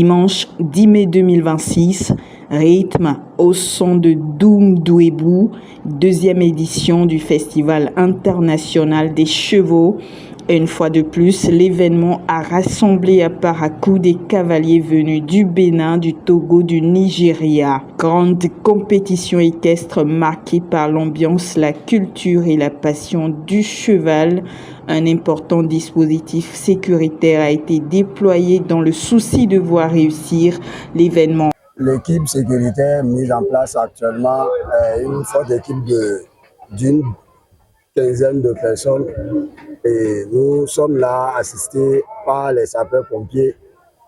Dimanche 10 mai 2026, rythme au son de Doum Douébou, deuxième édition du Festival international des chevaux. Une fois de plus, l'événement a rassemblé à Parakou des cavaliers venus du Bénin, du Togo, du Nigeria. Grande compétition équestre marquée par l'ambiance, la culture et la passion du cheval. Un important dispositif sécuritaire a été déployé dans le souci de voir réussir l'événement. L'équipe sécuritaire mise en place actuellement est une forte équipe d'une quinzaine de personnes et nous sommes là assistés par les sapeurs-pompiers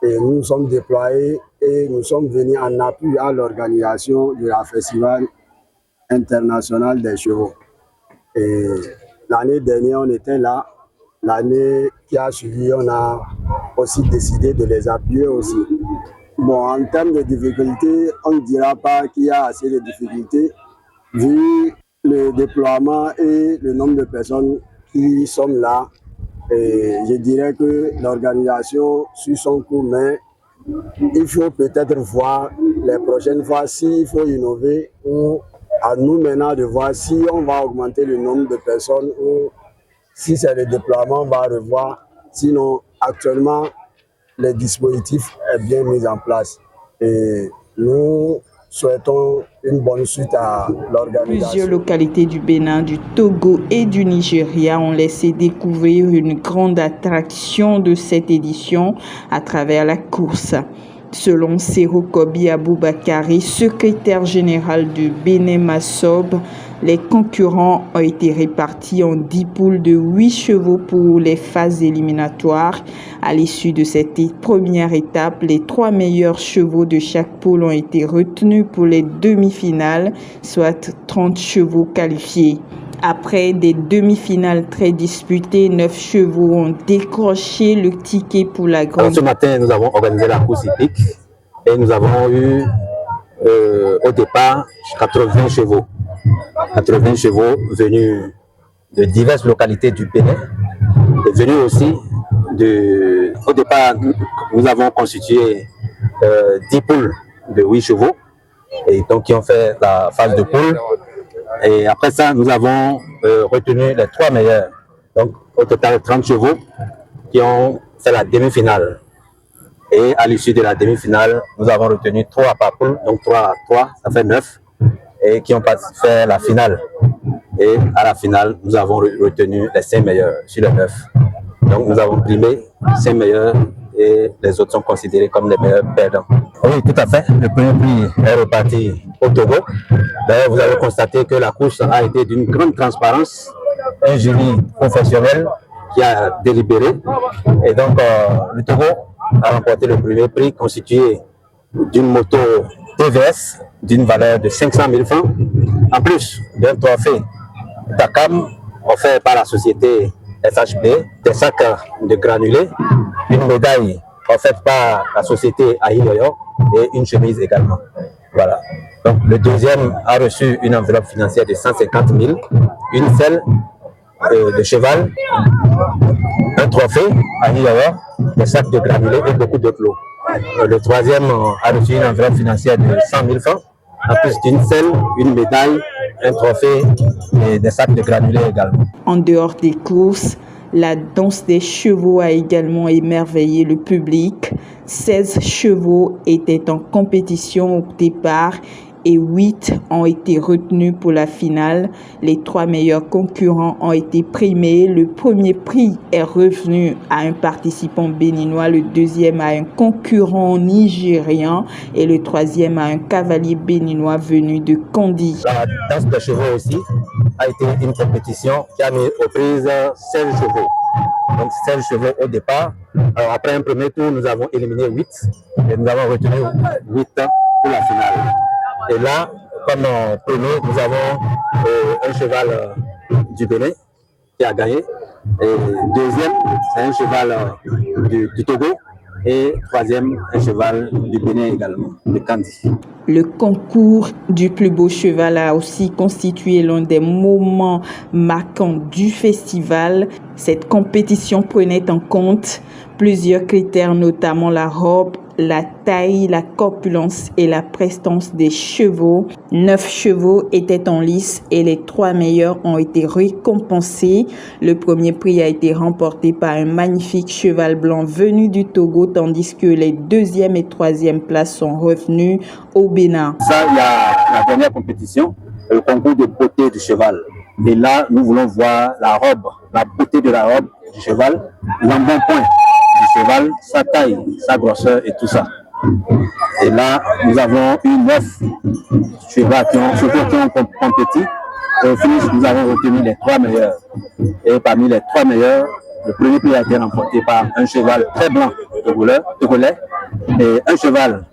et nous sommes déployés et nous sommes venus en appui à l'organisation du Festival international des chevaux. Et l'année dernière, on était là. L'année qui a suivi, on a aussi décidé de les appuyer aussi. Bon, en termes de difficultés, on ne dira pas qu'il y a assez de difficultés vu le déploiement et le nombre de personnes qui sont là. Et je dirais que l'organisation suit son cours, mais il faut peut-être voir les prochaines fois s'il faut innover ou à nous maintenant de voir si on va augmenter le nombre de personnes ou si c'est le déploiement, on va revoir. Sinon, actuellement, le dispositif est bien mis en place. Et nous souhaitons une bonne suite à l'organisation. Plusieurs localités du Bénin, du Togo et du Nigeria ont laissé découvrir une grande attraction de cette édition à travers la course. Selon Sero Kobi Aboubakari, secrétaire général de Bénin Massob, les concurrents ont été répartis en 10 poules de 8 chevaux pour les phases éliminatoires. À l'issue de cette première étape, les 3 meilleurs chevaux de chaque poule ont été retenus pour les demi-finales, soit 30 chevaux qualifiés. Après des demi-finales très disputées, 9 chevaux ont décroché le ticket pour la grande. Alors, ce matin, nous avons organisé la course hippique et nous avons eu au départ 80 chevaux. 80 chevaux venus de diverses localités du Bénin et venus aussi au départ, nous avons constitué 10 poules de 8 chevaux et donc qui ont fait la phase de poule. Et après ça, nous avons retenu les 3 meilleurs. Donc, au total, 30 chevaux qui ont fait la demi-finale. Et à l'issue de la demi-finale, nous avons retenu 3 par poule, donc 3 à 3, ça fait 9, et qui ont fait la finale. Et à la finale, nous avons retenu les 5 meilleurs sur les 9. Donc, nous avons primé 5 meilleurs et les autres sont considérés comme les meilleurs perdants. Oui, tout à fait. Le premier prix est reparti au Togo. D'ailleurs, vous avez constaté que la course a été d'une grande transparence. Un jury professionnel qui a délibéré. Et donc, le Togo a remporté le premier prix constitué d'une moto TVS d'une valeur de 500 000 francs, en plus d'un trophée TACAM offert par la société SHB, des sacs de granulés, une médaille offerte par la société Aïyoyo et une chemise également. Voilà. Donc le deuxième a reçu une enveloppe financière de 150 000, une selle de cheval, un trophée Aïyoyo, des sacs de granulés et beaucoup de clous. Le troisième a reçu une enveloppe financière de 100 000 francs, en plus d'une selle, une médaille, un trophée et des sacs de granulés également. En dehors des courses, la danse des chevaux a également émerveillé le public. 16 chevaux étaient en compétition au départ et 8 ont été retenus pour la finale. Les 3 meilleurs concurrents ont été primés. Le premier prix est revenu à un participant béninois, le deuxième à un concurrent nigérian et le troisième à un cavalier béninois venu de Kondi. La danse des chevaux aussi a été une compétition qui a mis aux prises 16 chevaux. Donc 16 chevaux au départ. Alors, après un premier tour, nous avons éliminé 8 et nous avons retenu 8 pour la finale. Et là, comme premier, nous avons un cheval du Bénin qui a gagné. Et deuxième, c'est un cheval du Togo. Et troisième, un cheval du Bénin également, de Kandi. Le concours du plus beau cheval a aussi constitué l'un des moments marquants du festival. Cette compétition prenait en compte plusieurs critères, notamment la robe la taille, la corpulence et la prestance des chevaux. 9 chevaux étaient en lice et les 3 meilleurs ont été récompensés. Le premier prix a été remporté par un magnifique cheval blanc venu du Togo, tandis que les 2e et 3e places sont revenues au Bénin. Ça, il y a la dernière compétition, le concours de beauté du cheval. Et là, nous voulons voir la robe, la beauté de la robe du cheval, l'embonpoint du cheval, sa taille, sa grosseur et tout ça. Et là, nous avons eu 9 chevaux qui ont compétit. Et au finish, nous avons retenu les 3 meilleurs. Et parmi les 3 meilleurs, le premier prix a été remporté par un cheval très blanc togolais et un cheval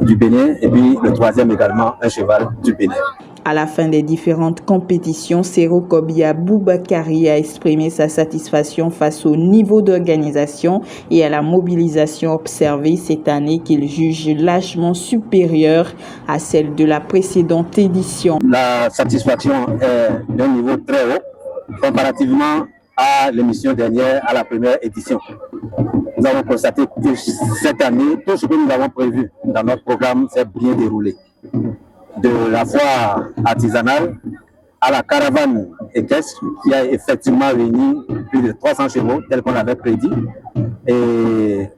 du Bénin, et puis le 3e également, un cheval du Bénin. À la fin des différentes compétitions, Serokobia Boubakari a exprimé sa satisfaction face au niveau d'organisation et à la mobilisation observée cette année qu'il juge largement supérieure à celle de la précédente édition. La satisfaction est d'un niveau très haut comparativement à l'émission dernière, à la première édition. Nous avons constaté que cette année, tout ce que nous avons prévu dans notre programme s'est bien déroulé. De la foire artisanale à la caravane équestre qui a effectivement réuni plus de 300 chevaux tel qu'on l'avait prédit. Et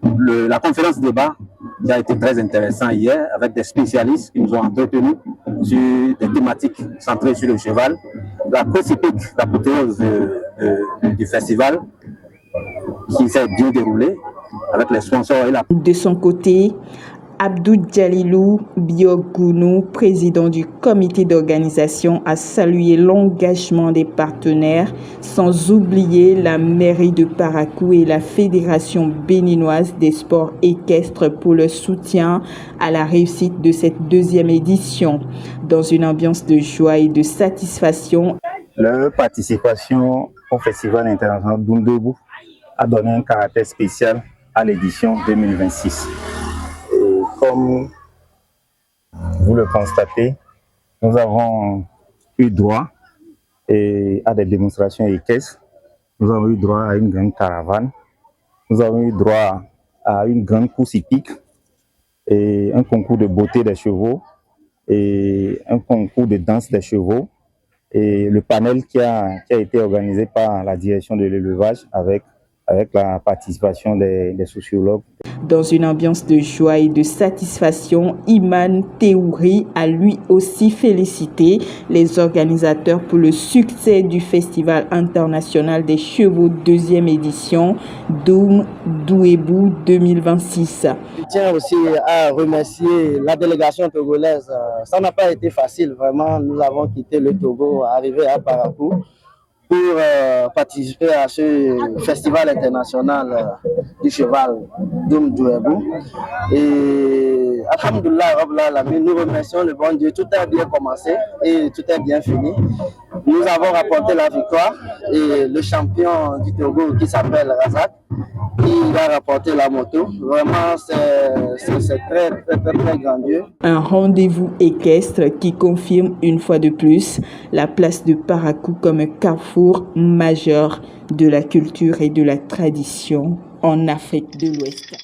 la conférence débat qui a été très intéressant hier avec des spécialistes qui nous ont entretenus sur des thématiques centrées sur le cheval. La course hippique, l'apothéose du festival qui s'est bien déroulé avec les sponsors et la... De son côté, Abdou Djalilou Biogounou, président du comité d'organisation, a salué l'engagement des partenaires, sans oublier la mairie de Parakou et la Fédération béninoise des sports équestres pour le soutien à la réussite de cette 2e édition. Dans une ambiance de joie et de satisfaction, leur participation au Festival international d'Oundebou a donné un caractère spécial à l'édition 2026. Comme vous le constatez, nous avons eu droit à des démonstrations équestres, nous avons eu droit à une grande caravane, nous avons eu droit à une grande course hippique, et un concours de beauté des chevaux, et un concours de danse des chevaux, et le panel qui a été organisé par la direction de l'élevage avec la participation des sociologues. Dans une ambiance de joie et de satisfaction, Iman Théouri a lui aussi félicité les organisateurs pour le succès du Festival international des chevaux 2e édition Doum Douébou 2026. Je tiens aussi à remercier la délégation togolaise. Ça n'a pas été facile, vraiment. Nous avons quitté le Togo, arrivé à Parakou, pour participer à ce festival international du cheval Doum Douébou. Et alhamdoulilah, nous remercions le bon Dieu. Tout a bien commencé et tout est bien fini. Nous avons rapporté la victoire et le champion du Togo qui s'appelle Razak, il a rapporté la moto. Vraiment, c'est très grandiose. Un rendez-vous équestre qui confirme une fois de plus la place de Parakou comme un carrefour majeur de la culture et de la tradition en Afrique de l'Ouest.